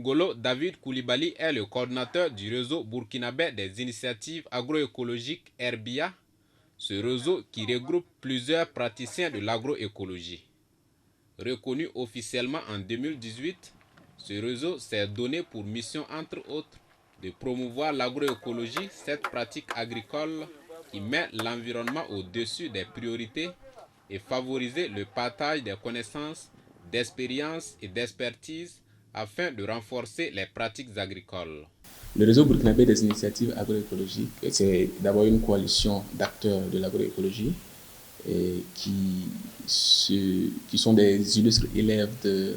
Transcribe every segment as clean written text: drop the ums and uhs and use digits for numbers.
Ngolo David Koulibaly est le coordinateur du réseau burkinabé des initiatives agroécologiques RBIA, ce réseau qui regroupe plusieurs praticiens de l'agroécologie. Reconnu officiellement en 2018, ce réseau s'est donné pour mission entre autres de promouvoir l'agroécologie, cette pratique agricole qui met l'environnement au-dessus des priorités et favoriser le partage des connaissances, d'expériences et d'expertise afin de renforcer les pratiques agricoles. Le réseau burkinabé des initiatives agroécologiques, c'est d'abord une coalition d'acteurs de l'agroécologie qui sont des illustres élèves de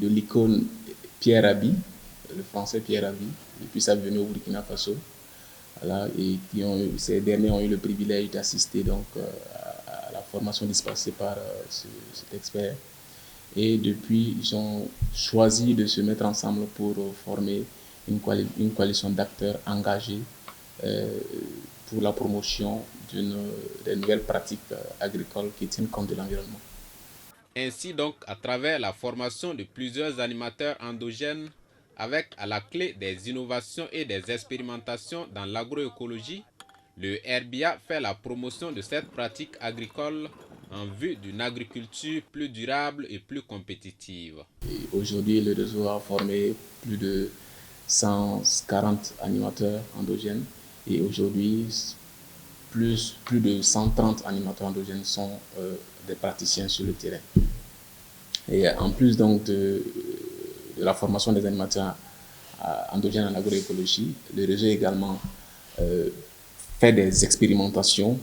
l'icône Pierre Rabhi, le français Pierre Rabhi, depuis sa venue au Burkina Faso. Voilà, et ces derniers ont eu le privilège d'assister donc à la formation dispensée par cet expert. Et depuis, ils ont choisi de se mettre ensemble pour former une coalition d'acteurs engagés pour la promotion des nouvelles pratiques agricoles qui tiennent compte de l'environnement. Ainsi donc, à travers la formation de plusieurs animateurs endogènes, avec à la clé des innovations et des expérimentations dans l'agroécologie, le RBIA fait la promotion de cette pratique agricole en vue d'une agriculture plus durable et plus compétitive. Aujourd'hui, le réseau a formé plus de 140 animateurs endogènes et aujourd'hui, plus de 130 animateurs endogènes sont des praticiens sur le terrain. Et en plus donc de la formation des animateurs endogènes en agroécologie, le réseau également fait des expérimentations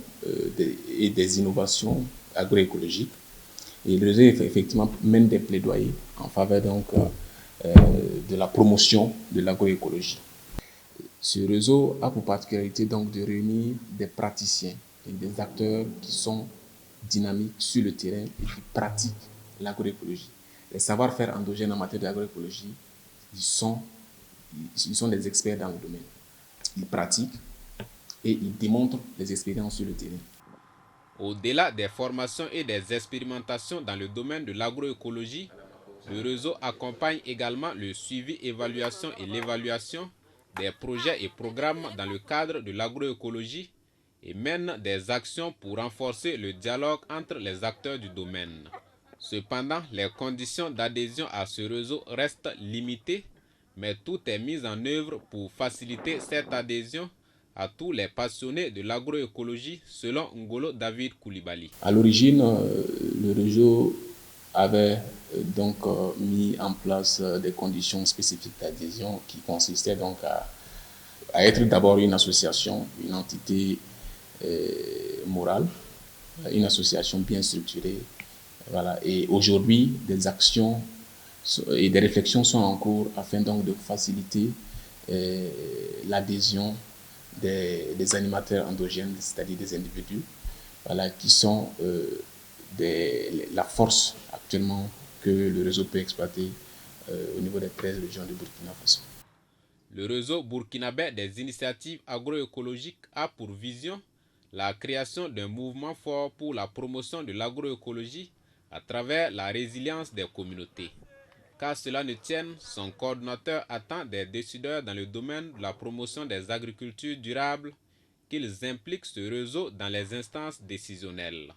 et des innovations agroécologiques. Et le réseau effectivement mène des plaidoyers en faveur donc de la promotion de l'agroécologie. Ce réseau a pour particularité donc de réunir des praticiens et des acteurs qui sont dynamiques sur le terrain et qui pratiquent l'agroécologie. Les savoir-faire endogènes en matière d'agroécologie, ils sont des experts dans le domaine. Ils pratiquent et ils démontrent les expériences sur le terrain. Au-delà des formations et des expérimentations dans le domaine de l'agroécologie, le réseau accompagne également le suivi, évaluation et l'évaluation des projets et programmes dans le cadre de l'agroécologie et mène des actions pour renforcer le dialogue entre les acteurs du domaine. Cependant, les conditions d'adhésion à ce réseau restent limitées, mais tout est mis en œuvre pour faciliter cette adhésion à tous les passionnés de l'agroécologie, selon Ngolo David Koulibaly. À l'origine, le réseau avait donc mis en place des conditions spécifiques d'adhésion qui consistaient donc à être d'abord une association, une entité morale, une association bien structurée. Voilà. Et aujourd'hui, des actions et des réflexions sont en cours afin donc de faciliter l'adhésion des animateurs endogènes, c'est-à-dire des individus, voilà, qui sont la force actuellement que le réseau peut exploiter au niveau des 13 régions de Burkina Faso. Le réseau burkinabé des initiatives agroécologiques a pour vision la création d'un mouvement fort pour la promotion de l'agroécologie à travers la résilience des communautés. Qu'à cela ne tienne, son coordinateur attend des décideurs dans le domaine de la promotion des agricultures durables qu'ils impliquent ce réseau dans les instances décisionnelles.